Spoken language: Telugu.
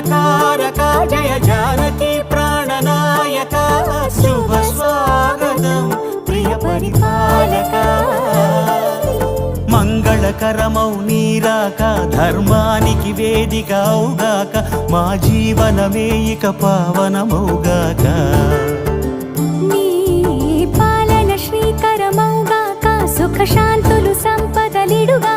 మంగళకారక జయ జానకి ప్రాణనాయక శుభ స్వాగతం ప్రియ పరిపాలక మంగళకరమౌ నీరాక ధర్మానికి వేదిక అవుగాక మా జీవనమే ఇక పావనమౌగాక నీ పాలన శ్రీకరమౌగాక సుఖ శాంతులు సంపదలిడుగా